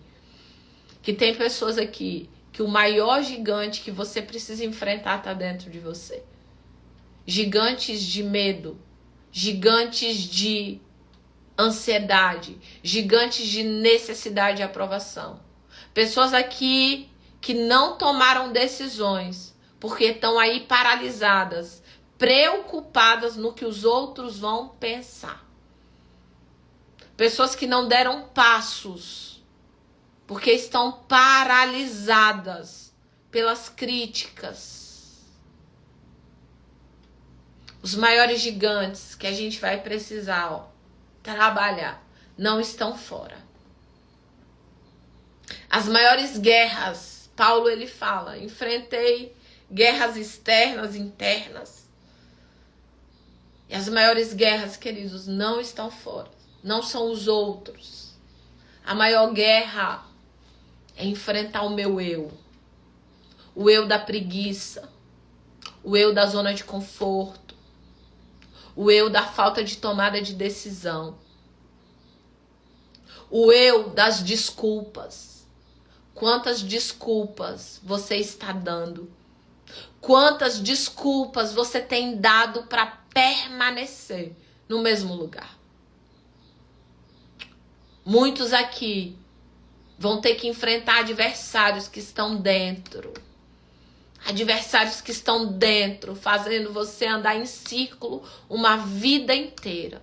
Speaker 1: Que tem pessoas aqui que o maior gigante que você precisa enfrentar está dentro de você. Gigantes de medo, gigantes de ansiedade, gigantes de necessidade de aprovação. Pessoas aqui que não tomaram decisões porque estão aí paralisadas, preocupadas no que os outros vão pensar. Pessoas que não deram passos porque estão paralisadas pelas críticas. Os maiores gigantes que a gente vai precisar, trabalhar, não estão fora. As maiores guerras, Paulo ele fala, enfrentei guerras externas, internas. E as maiores guerras, queridos, não estão fora. Não são os outros. A maior guerra é enfrentar o meu eu. O eu da preguiça. O eu da zona de conforto. O eu da falta de tomada de decisão. O eu das desculpas. Quantas desculpas você está dando? Quantas desculpas você tem dado para permanecer no mesmo lugar? Muitos aqui vão ter que enfrentar adversários que estão dentro. Adversários que estão dentro, fazendo você andar em círculo uma vida inteira.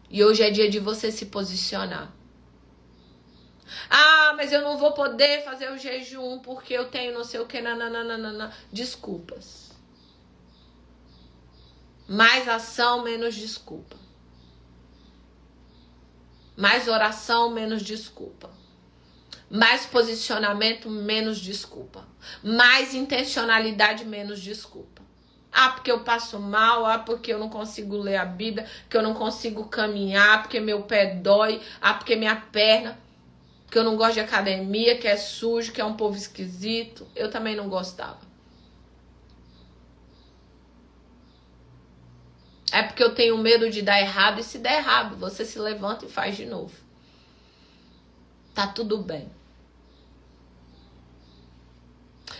Speaker 1: E hoje é dia de você se posicionar. Ah, mas eu não vou poder fazer o jejum porque eu tenho não sei o que, nananana. Desculpas. Mais ação, menos desculpa. Mais oração, menos desculpa. Mais posicionamento, menos desculpa. Mais intencionalidade, menos desculpa. Ah, porque eu passo mal. Ah, porque eu não consigo ler a Bíblia. Porque eu não consigo caminhar. Porque meu pé dói. Ah, porque minha perna. Porque eu não gosto de academia, que é sujo, que é um povo esquisito. Eu também não gostava. É porque eu tenho medo de dar errado. E se der errado, você se levanta e faz de novo. Tá tudo bem.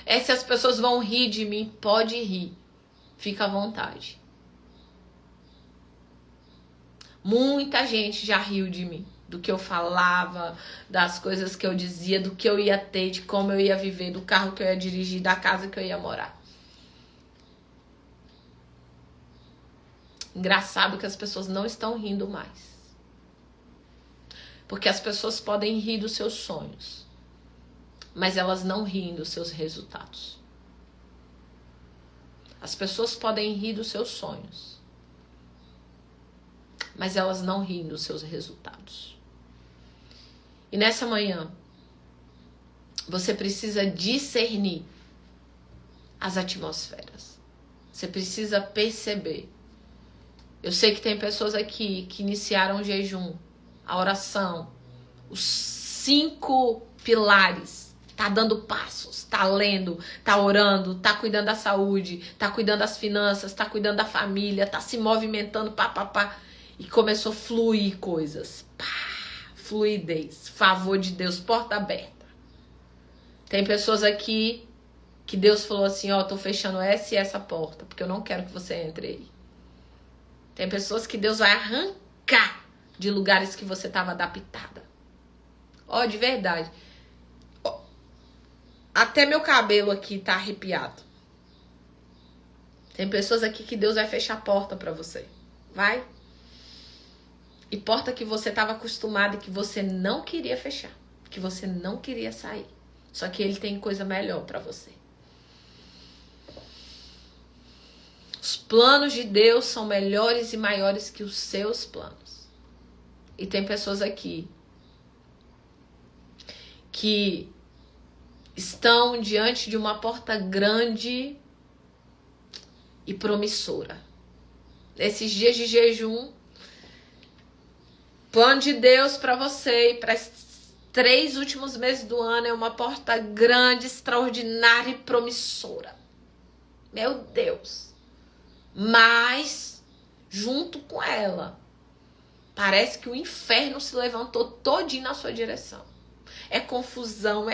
Speaker 1: É, se as pessoas vão rir de mim, pode rir. fica à vontade. Muita gente já riu de mim, do que eu falava, das coisas que eu dizia, do que eu ia ter, de como eu ia viver, do carro que eu ia dirigir, da casa que eu ia morar. Engraçado que as pessoas não estão rindo mais. Porque as pessoas podem rir dos seus sonhos, mas elas não riem dos seus resultados. As pessoas podem rir dos seus sonhos, mas elas não riem dos seus resultados. E nessa manhã, você precisa discernir as atmosferas. Você precisa perceber. Eu sei que tem pessoas aqui que iniciaram o jejum, a oração, os 5 pilares. Tá dando passos, tá lendo, tá orando, tá cuidando da saúde, tá cuidando das finanças, tá cuidando da família, tá se movimentando, pá. E começou a fluir coisas. Pá, fluidez, favor de Deus, porta aberta. Tem pessoas aqui que Deus falou assim, ó, tô fechando essa e essa porta, porque eu não quero que você entre aí. Tem pessoas que Deus vai arrancar de lugares que você estava adaptada. Ó, de verdade. Ó, até meu cabelo aqui tá arrepiado. Tem pessoas aqui que Deus vai fechar a porta pra você. Vai. E porta que você estava acostumada e que você não queria fechar. Que você não queria sair. Só que Ele tem coisa melhor pra você. Os planos de Deus são melhores e maiores que os seus planos. E tem pessoas aqui que estão diante de uma porta grande e promissora. Nesses dias de jejum, plano de Deus para você e para esses 3 últimos meses do ano é uma porta grande, extraordinária e promissora. Meu Deus! Mas, junto com ela, parece que o inferno se levantou todinho na sua direção. É confusão,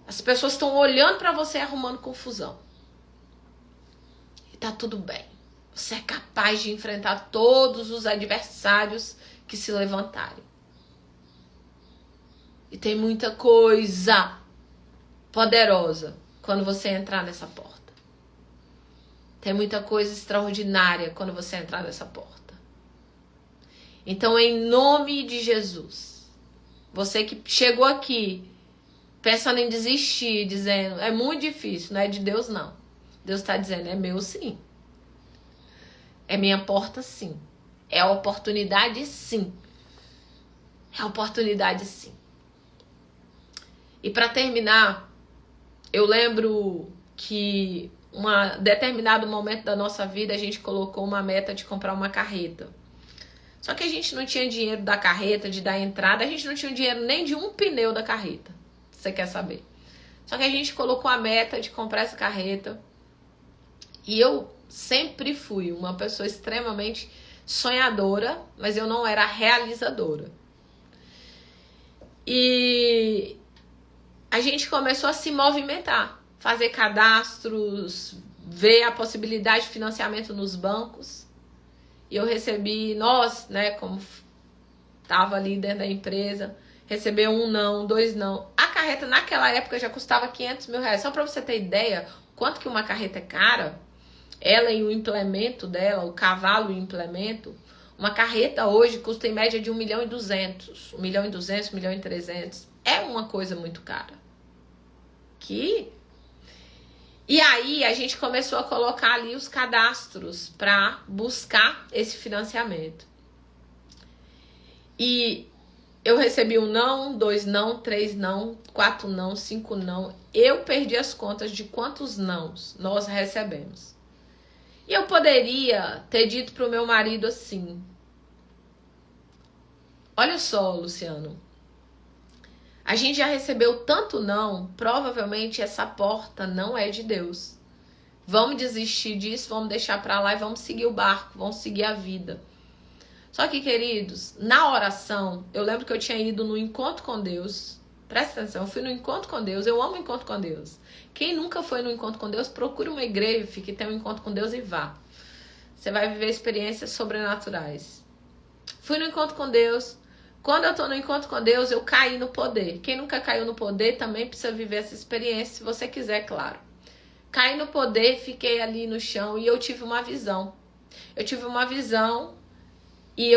Speaker 1: As pessoas estão olhando para você e arrumando confusão. E tá tudo bem. Você é capaz de enfrentar todos os adversários que se levantarem. E tem muita coisa poderosa quando você entrar nessa porta. Tem muita coisa extraordinária quando você entrar nessa porta. Então, em nome de Jesus, você que chegou aqui pensando em desistir, dizendo, é muito difícil, não é de Deus não. Deus está dizendo, é meu sim. É minha porta sim. É a oportunidade sim. É a oportunidade sim. E para terminar, eu lembro que um determinado momento da nossa vida a gente colocou uma meta de comprar uma carreta. Só que a gente não tinha dinheiro da carreta, de dar entrada, a gente não tinha dinheiro nem de um pneu da carreta. Você quer saber? Só que a gente colocou a meta de comprar essa carreta. E eu sempre fui uma pessoa extremamente sonhadora, mas eu não era realizadora. E a gente começou a se movimentar, fazer cadastros, ver a possibilidade de financiamento nos bancos. E eu recebi, nós, né, como estava ali dentro da empresa, recebeu 1 não, 2 não. A carreta naquela época já custava 500 mil reais. Só para você ter ideia, quanto que uma carreta é cara, ela e o implemento dela, o cavalo e o implemento, uma carreta hoje custa em média de 1.200.000, 1.200.000, 1.300.000. É uma coisa muito cara. E aí a gente começou a colocar ali os cadastros para buscar esse financiamento. E eu recebi 1 não, 2 não, 3 não, 4 não, 5 não. Eu perdi as contas de quantos nãos nós recebemos. E eu poderia ter dito pro meu marido assim, olha só, Luciano, a gente já recebeu tanto não, provavelmente essa porta não é de Deus. Vamos desistir disso, vamos deixar pra lá e vamos seguir o barco, vamos seguir a vida. Só que, queridos, na oração, eu lembro que eu tinha ido no encontro com Deus Presta atenção, eu fui no encontro com Deus, eu amo o encontro com Deus. Quem nunca foi no encontro com Deus, procure uma igreja que tem um encontro com Deus e vá. Você vai viver experiências sobrenaturais. Fui no encontro com Deus. Quando eu tô no encontro com Deus, eu caí no poder. Quem nunca caiu no poder também precisa viver essa experiência, se você quiser, claro. Caí no poder, fiquei ali no chão e eu tive uma visão. Eu tive uma visão e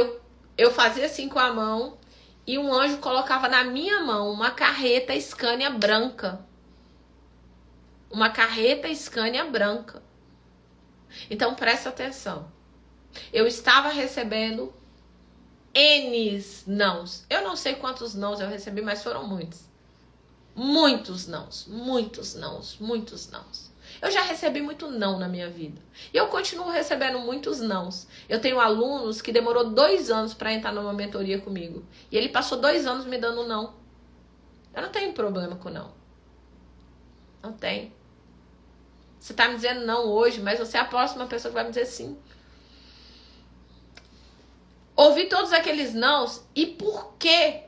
Speaker 1: eu fazia assim com a mão e um anjo colocava na minha mão uma carreta Scania branca. Uma carreta Scania branca. Então presta atenção. Eu estava recebendo N's nãos. Eu não sei quantos nãos eu recebi, mas foram muitos. Muitos nãos, muitos nãos, muitos nãos. Eu já recebi muito não na minha vida. E eu continuo recebendo muitos nãos. Eu tenho alunos que demorou 2 anos para entrar numa mentoria comigo. E ele passou 2 anos me dando não. Eu não tenho problema com não. Não tem. Você tá me dizendo não hoje, mas você é a próxima pessoa que vai me dizer sim. Ouvi todos aqueles nãos e por que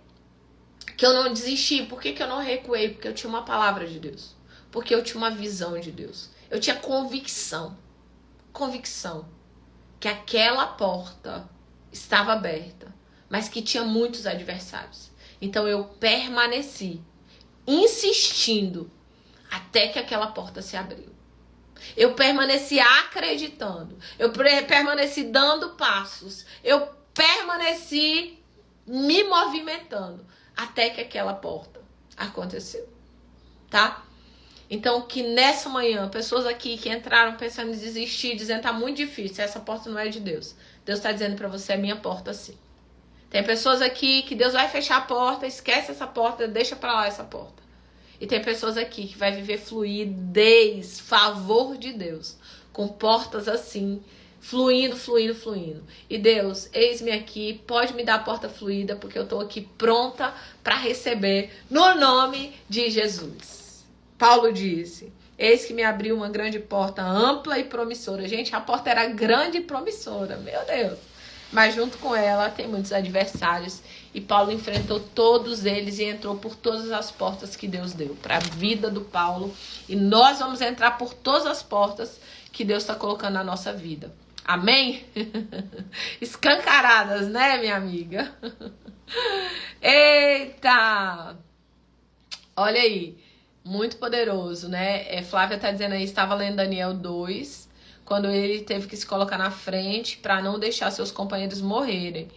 Speaker 1: eu não desisti? Por que eu não recuei? Porque eu tinha uma palavra de Deus. Porque eu tinha uma visão de Deus. Eu tinha convicção. Convicção. Que aquela porta estava aberta. Mas que tinha muitos adversários. Então eu permaneci. Insistindo. Até que aquela porta se abriu. Eu permaneci acreditando. Eu permaneci dando passos. Eu permaneci me movimentando. Até que aquela porta aconteceu. Tá? Então, que nessa manhã, pessoas aqui que entraram pensando em desistir, dizendo que tá muito difícil, essa porta não é de Deus. Deus tá dizendo pra você, é minha porta sim. Tem pessoas aqui que Deus vai fechar a porta, esquece essa porta, deixa pra lá essa porta. E tem pessoas aqui que vai viver fluidez, favor de Deus, com portas assim, fluindo, fluindo, fluindo. E Deus, eis-me aqui, pode me dar a porta fluida, porque eu tô aqui pronta pra receber, no nome de Jesus. Paulo disse, eis que me abriu uma grande porta ampla e promissora. Gente, a porta era grande e promissora, meu Deus. Mas junto com ela tem muitos adversários. E Paulo enfrentou todos eles e entrou por todas as portas que Deus deu para a vida do Paulo. E nós vamos entrar por todas as portas que Deus está colocando na nossa vida. Amém? Escancaradas, né, minha amiga? Eita! Olha aí. Muito poderoso, né? Flávia tá dizendo aí, estava lendo Daniel 2, quando ele teve que se colocar na frente para não deixar seus companheiros morrerem.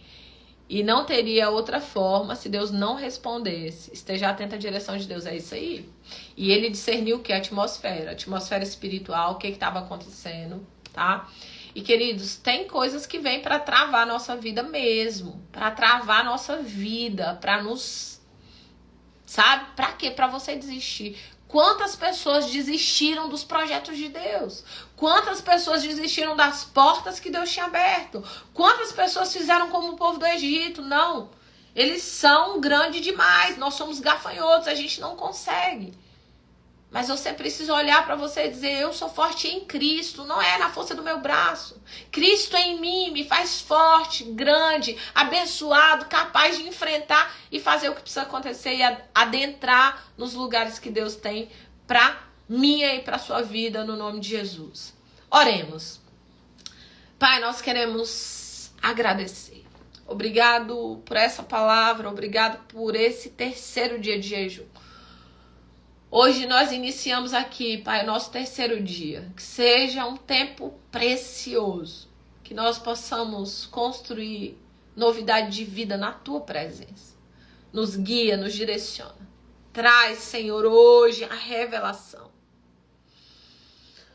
Speaker 1: E não teria outra forma se Deus não respondesse. Esteja atento à direção de Deus, é isso aí. E ele discerniu o que? A atmosfera espiritual, o que estava acontecendo, tá? E queridos, tem coisas que vêm para travar a nossa vida mesmo, para travar a nossa vida, para nos... Sabe? Pra quê? Pra você desistir. Quantas pessoas desistiram dos projetos de Deus? Quantas pessoas desistiram das portas que Deus tinha aberto? Quantas pessoas fizeram como o povo do Egito? Não. Eles são grandes demais. Nós somos gafanhotos. A gente não consegue. Mas você precisa olhar para você e dizer, eu sou forte em Cristo, não é na força do meu braço. Cristo em mim me faz forte, grande, abençoado, capaz de enfrentar e fazer o que precisa acontecer e adentrar nos lugares que Deus tem para minha e para sua vida, no nome de Jesus. Oremos. Pai, nós queremos agradecer. Obrigado por essa palavra, obrigado por esse terceiro dia de jejum. Hoje nós iniciamos aqui, Pai, nosso terceiro dia. Que seja um tempo precioso. Que nós possamos construir novidade de vida na Tua presença. Nos guia, nos direciona. Traz, Senhor, hoje a revelação.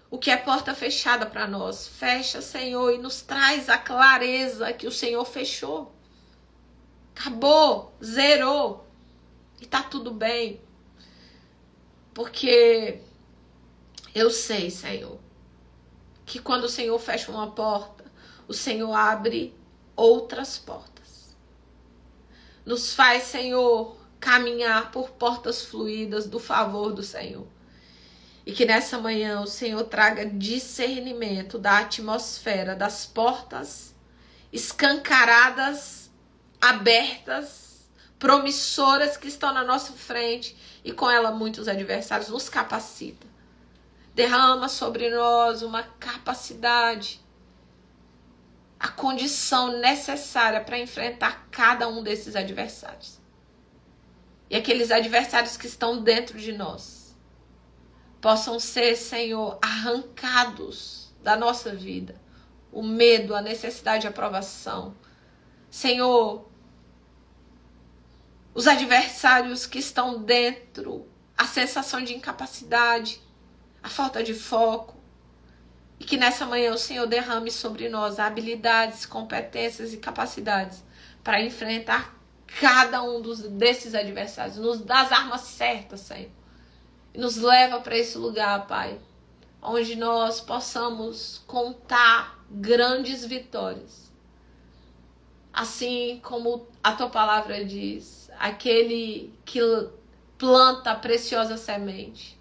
Speaker 1: O que é porta fechada para nós, fecha, Senhor, e nos traz a clareza que o Senhor fechou. Acabou, zerou. E tá tudo bem. Porque eu sei, Senhor, que quando o Senhor fecha uma porta, o Senhor abre outras portas. Nos faz, Senhor, caminhar por portas fluídas do favor do Senhor. E que nessa manhã o Senhor traga discernimento da atmosfera, das portas escancaradas, abertas, promissoras que estão na nossa frente e com ela muitos adversários. Nos capacita. Derrama sobre nós uma capacidade, a condição necessária para enfrentar cada um desses adversários. E aqueles adversários que estão dentro de nós possam ser, Senhor, arrancados da nossa vida. O medo, a necessidade de aprovação. Senhor, os adversários que estão dentro, a sensação de incapacidade, a falta de foco. E que nessa manhã o Senhor derrame sobre nós habilidades, competências e capacidades para enfrentar cada um desses adversários. Nos dá as armas certas, Senhor. E nos leva para esse lugar, Pai, onde nós possamos contar grandes vitórias. Assim como a tua palavra diz, aquele que planta a preciosa semente,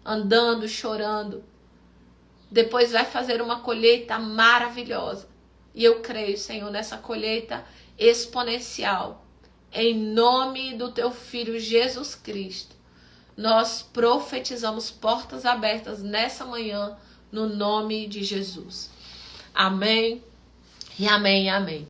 Speaker 1: andando, chorando, depois vai fazer uma colheita maravilhosa. E eu creio, Senhor, nessa colheita exponencial. Em nome do teu Filho Jesus Cristo, nós profetizamos portas abertas nessa manhã, no nome de Jesus. Amém e amém e amém.